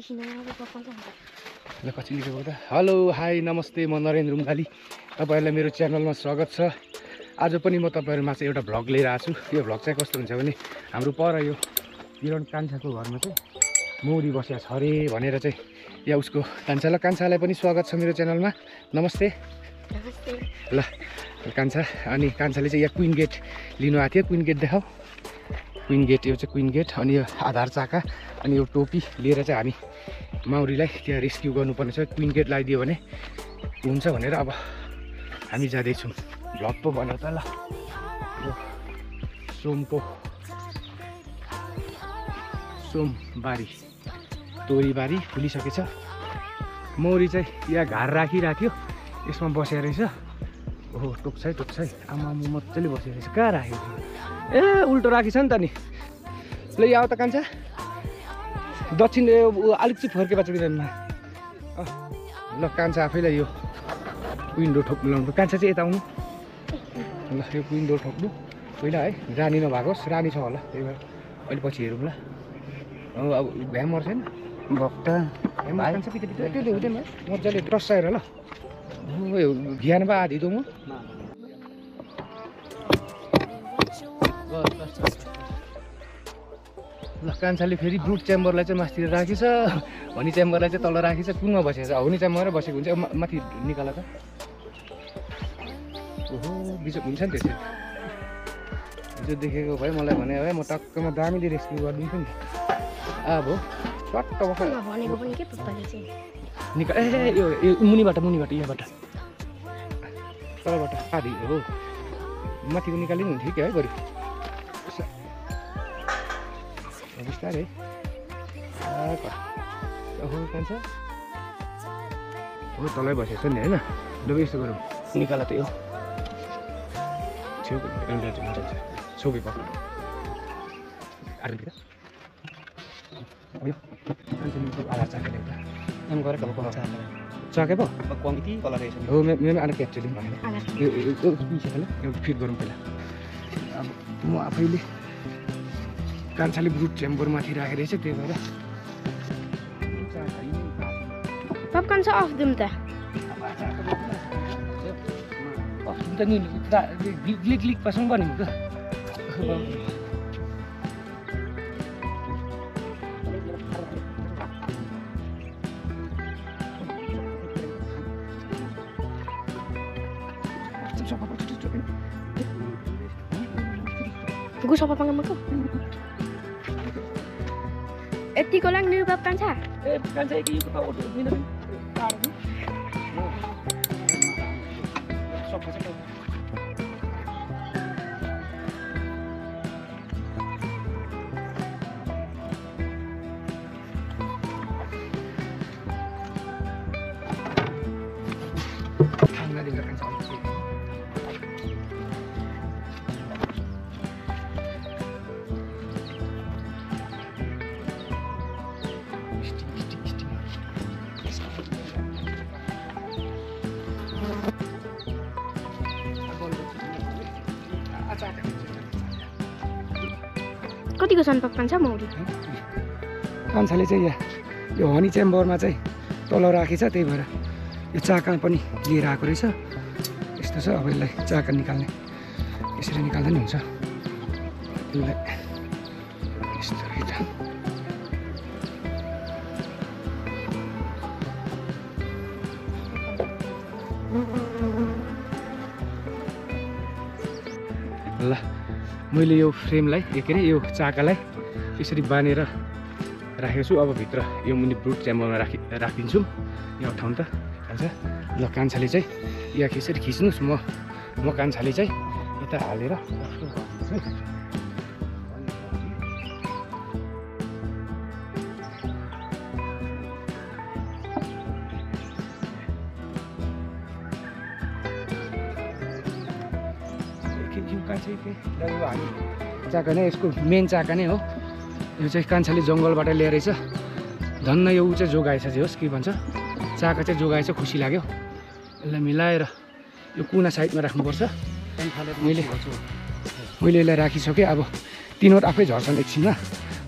ल कति लेखेको त हेलो हाई नमस्ते म नरेन्द्र रुम्गाली तपाईहरुलाई मेरो च्यानलमा स्वागत छ। आज पनि म तपाईहरुमा चाहिँ एउटा भ्लग लिएर आछु। यो भ्लग चाहिँ कस्तो हुन्छ भने हाम्रो पर यो किरण कान्छाको घरमा चाहिँ मौरी बसेको छ अरे भनेर चाहिँ या उसको कान्छालाई पनि स्वागत छ मेरो च्यानलमा। नमस्ते। नमस्ते। ल कान्छा अनि कान्छाले चाहिँ यहाँ क्वीन गेट लिनु आएको थियो। क्वीन गेट देखाऊ। क्वीन गेट यो चाहिँ क्वीन गेट अनि यो आधार चाका अनि यो टोपी लिएर चाहिँ हामी माउरीलाई त्यहाँ रेस्क्यु गर्नुपर्ने छ। क्वीन गेट लगाइदियो भने हुन्छ भनेर अब हामी जाँदैछौँ। भ्लग पो भन्यो त ल। यो सोमबारी तोरीबारी फुलिसकेछ। मौरी चाहिँ यहाँ घार राखिरहेको थियो यसमा बसेर रहेछ। ओहो टोक्छ है आमा मजाले बसेर रहेछ। कहाँ राखेको ए उल्टो राखिछ नि त नि। ल यहाँ त कान्छा दक्षिण अलिक चाहिँ फर्के बाचा बिरानमा। ल कान्छा आफैलाई यो विन्डो ठोक्नु लाउनु। कान्छा चाहिँ यता आउनु। ल यो विन्डो ठोक्नु पहिला है। रानी नभएको होस्। रानी छ होला त्यही भएर अहिले पछि हेरौँ ल। अब भ्याम मर्छ होइन भक्ता कान्छा पिता त्यसले हुँदैन मजाले टस्साएर ल। यो बिहान बा आधी दो म ल। कान्छाले फेरि ब्रुट च्याम्बरलाई चाहिँ माथितिर राखेछ हनी च्याम्बरलाई चाहिँ तल राखेछ। कुनमा बसेको छ हनी च्याम्बरै बसेको हुन्छ माथि निकाल त। ओहो बिचो हुन्छ नि त्यसरी हिजो देखेको भए मलाई भने है म टक्कमा दामीले रेस्क्यु गरिदिन्छु नि। अब टक्क भनेको पनि के पप्पाले चाहिँ निकाल ए यो मुनिबाट यहाँबाट तलबाट आधी हो माथिको निकालिनु हुन्थ्यो कि है बरु बिस्तारै। ओहो कान्छ हो तलै बसेछ नि होइन। ल यस्तो गरौँ निकाल त यो छेउको एउटा छोपे पक्क आर्मीतिर यो आधार चाका एउटा एम गरेर कब चाके पो क्वालिटी कलर रहेछ हो मेरो आएर क्याप्चरिङ भनेर यो फिट गरौँ पहिला। अब म आफैले कान्छाले ब्रुट च्याम्बरमाथि राखेको रहेछ त्यही भएर पपकर्न चाहिँ अफ दिउँ त। त नि ग्लिक पासौँ बनेको त। Gue sopa panggil aku. Tiga lang ni bab kansa. Kansa iki yo kau udah minum. कतिको सन पपकर्न छ मौरी? कान्छाले चाहिँ यहाँ यो हनी च्याम्बरमा चाहिँ तल राखेछ त्यही भएर यो चाका पनि लिएर आएको रहेछ। यस्तो छ अब यसलाई चाका निकाल्ने यसरी निकाल्दा नि हुन्छ। यसलाई यस्तो रहेछ। ल मैले यो फ्रेमलाई के अरे यो चाकालाई यसरी बाँधेर राखेको छु। अब भित्र यो मुनि ब्रुट च्याम्बरमा राखिदिन्छु। यो ठाउँ त खान्छ। ल कान्छाले चाहिँ यहाँ यसरी खिच्नुहोस् म कान्छाले चाहिँ यता हालेर चाका नै यसको मेन चाका नै हो। यो चाहिँ कान्छाले जङ्गलबाट ल्याएर रहेछ। धन्न यो ऊ चाहिँ जोगाएछ जे होस् के भन्छ चाका चाहिँ जोगाएछ खुसी लाग्यो। यसलाई मिलाएर यो कुना साइडमा राख्नुपर्छ। मैले यसलाई राखिसकेँ। अब तिनीहरू आफै झर्छन् एकछिनमा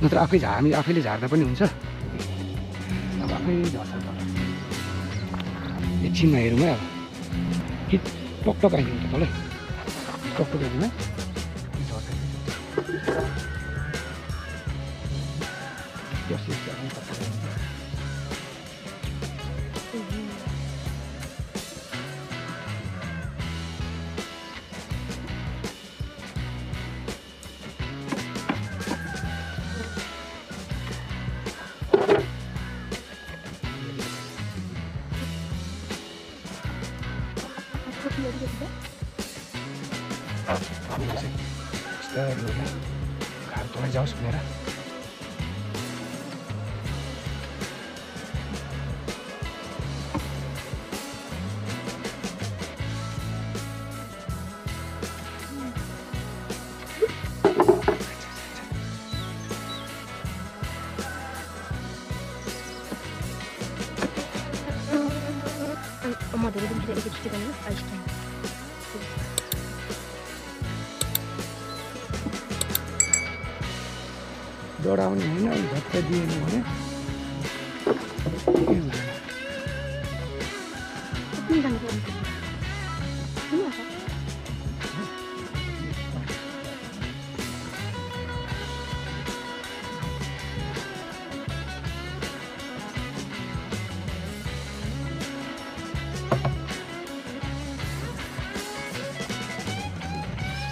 नत्र हामी आफैले झार्दा पनि हुन्छ। खै झर्छ त एकछिनमा हेरौँ है अब कि टकटक आइदिउँ त तलै टकटक आइदिउँ है झर्छ घर तलै जाओस् भनेर Ommadere bir de ekipte benim açtım. दौडाउने होइन धक्का दिएन भने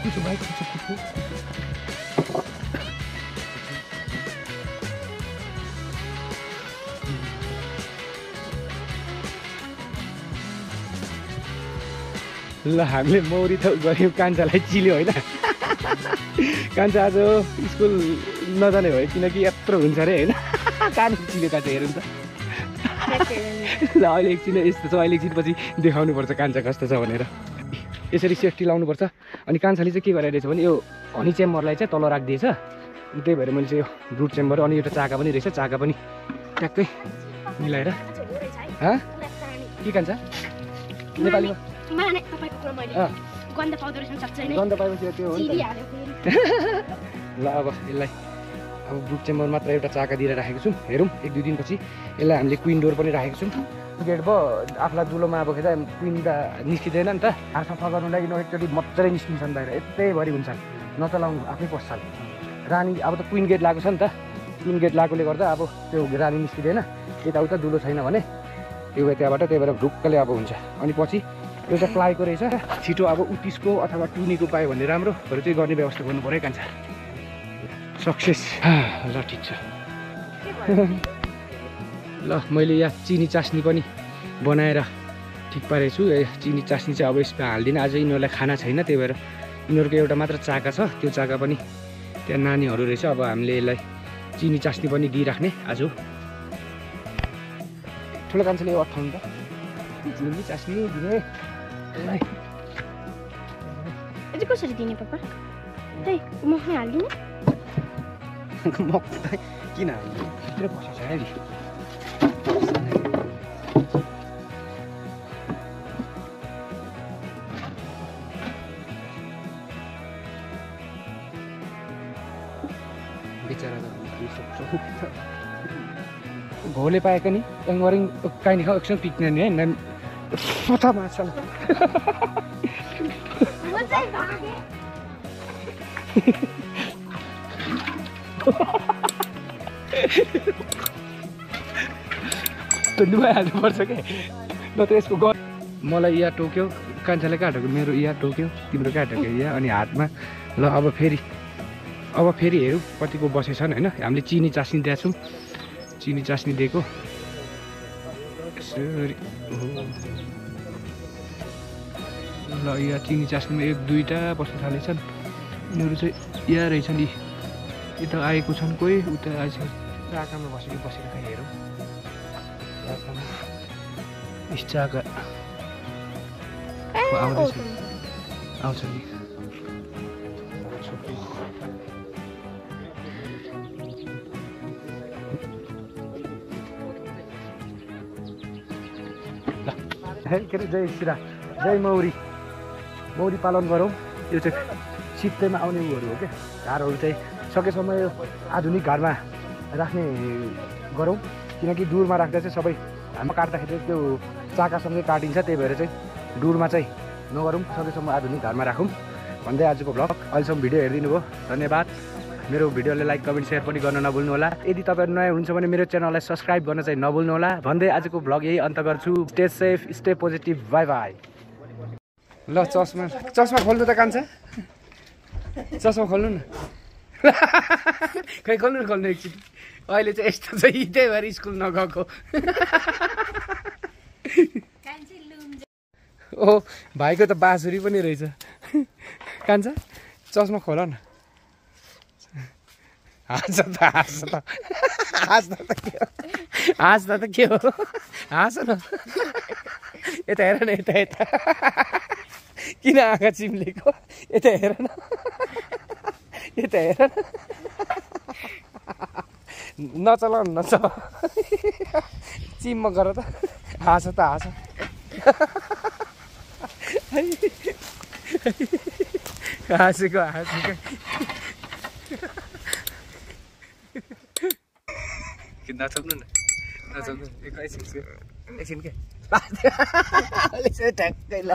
कुछ बाइक ल हामीले मौरी त गऱ्यौँ कान्छालाई चिल्यो होइन कान्छा आज स्कुल नजाने भयो किनकि यत्रो हुन्छ अरे होइन कहाँ चिल्यो कान्छा हेरौँ त ल अहिले एकछिन यस्तो छ अहिले एकछिन पछि देखाउनुपर्छ कान्छा कस्तो छ भनेर यसरी सेफ्टी लाउनुपर्छ अनि कान्छाले चाहिँ के गरिरहेछ भने यो हनी चेम्बरलाई चाहिँ तल राखिदिएछ त्यही भएर मैले चाहिँ यो रुट चेम्बर अनि एउटा चाका पनि रहेछ चाका पनि ट्याक्कै मिलाएर के कान्छा नेपालीमा गन्ध पाउँदो गन्ध पाएपछि त्यो हो नि ल अब यसलाई अब ग्रुप चेम्बर मात्र एउटा चाका दिएर राखेको छौँ हेरौँ एक दुई दिनपछि यसलाई हामीले क्विन डोर पनि राखेको छौँ गेट भयो आफूलाई दुलोमा अब खेदा क्विन त निस्किँदैन नि त हात सफा गर्नु लागि एकचोटि मजाले निस्किन्छन् बाहिर यतैभरि हुन्छन् नचलाउनु आफै पस्छन् रानी अब त क्विन गेट लगाएको छ नि त क्विन गेट लगाएकोले गर्दा अब त्यो रानी निस्किँदैन यताउता दुलो छैन भने त्यो त्यहाँबाट त्यही भएर ढुक्कले अब हुन्छ अनि पछि एउटा प्लाईको रहेछ छिटो अब उत्तिसको अथवा टुनीको पायो भने राम्रोहरू चाहिँ गर्ने व्यवस्था गर्नु पऱ्यो कान्छ सक्सेस ल ठिक छ ल मैले यहाँ चिनी चास्नी पनि बनाएर ठिक पारेको छु चिनी चास्नी चाहिँ अब यसमा हाल्दिनँ आज यिनीहरूलाई खाना छैन त्यही भएर यिनीहरूको एउटा मात्र चाका छ त्यो चाका पनि त्यहाँ नानीहरू रहेछ अब हामीले यसलाई चिनी चास्नी पनि दिइराख्ने आज ठुलो कान्छाले अठाउनु त चिनी चास्नी दिने कसरी दिने पापा त्यही मखनी हालिदिने मक किन हाल्नु भित्र बसेको छ नि बिचरा घोले पाएको नि वरिङ काहीँ खाऊ एकछिन पिक्ने नि होइन पता माछा नुहाइहाल्नुपर्छ क्या न त यसको मलाई यहाँ टोक्यो कान्छाले कहाँ टोक्यो मेरो यहाँ टोक्यो तिम्रो कहाँ टोक्यो यहाँ अनि हातमा ल अब फेरि हेरौँ कतिको बसेछन् होइन हामीले चिनी चास्नी दिएको छौँ चिनी चास्नी दिएको ल यहाँ चिनी चास्नीमा एक दुईवटा बस्न थालेछन् यिनीहरू चाहिँ यहाँ रहेछन् यता आएको छन् कोही उता आएछ चाकामा बसेर कहीँ हेरौँ चाकामा चाका आउँदैछ आउँछ नि के अरे जय सिरा जय मौरी पालन गरौँ यो चाहिँ सित्तैमा आउने उहरू हो क्या घरहरू चाहिँ सकेसम्म यो आधुनिक घरमा राख्ने गरौँ किनकि डुरमा राख्दा चाहिँ सबै धानमा काट्दाखेरि त्यो चाकासँगै काटिन्छ, त्यही भएर चाहिँ डुरमा चाहिँ नगरौँ, सकेसम्म आधुनिक घरमा राखौँ भन्दै आजको भ्लग। अहिलेसम्म भिडियो हेरिदिनु भयो, धन्यवाद। मेरो भिडियोलाई लाइक कमेन्ट सेयर पनि गर्न नभुल्नु होला। यदि तपाईँहरू नयाँ हुनुहुन्छ भने मेरो च्यानललाई सब्सक्राइब गर्न चाहिँ नभुल्नु होला भन्दै आजको भ्लग यही अन्त गर्छु। Stay safe, stay positive, by by. ल चस्मा खोल्नु त कान्छ, चस्मा खोल्नु न। खै खोल्नु एकचोटि। अहिले चाहिँ यस्तो चाहिँ त्यही भएर स्कुल नगएको। ओ भाइको त बाँसुरी पनि रहेछ। कान्छ चस्मा खोल न। हाँस त के हो हाँस न। यता हेर न, यता किन आँखा चिम्लेको, यता हेर न, यता हेर न। नचला चिम्म गर त, हाँस त हाँस। हाँसेको नचल्नु न, नचल्नु एकैछिन के ठ्याक्कै ल।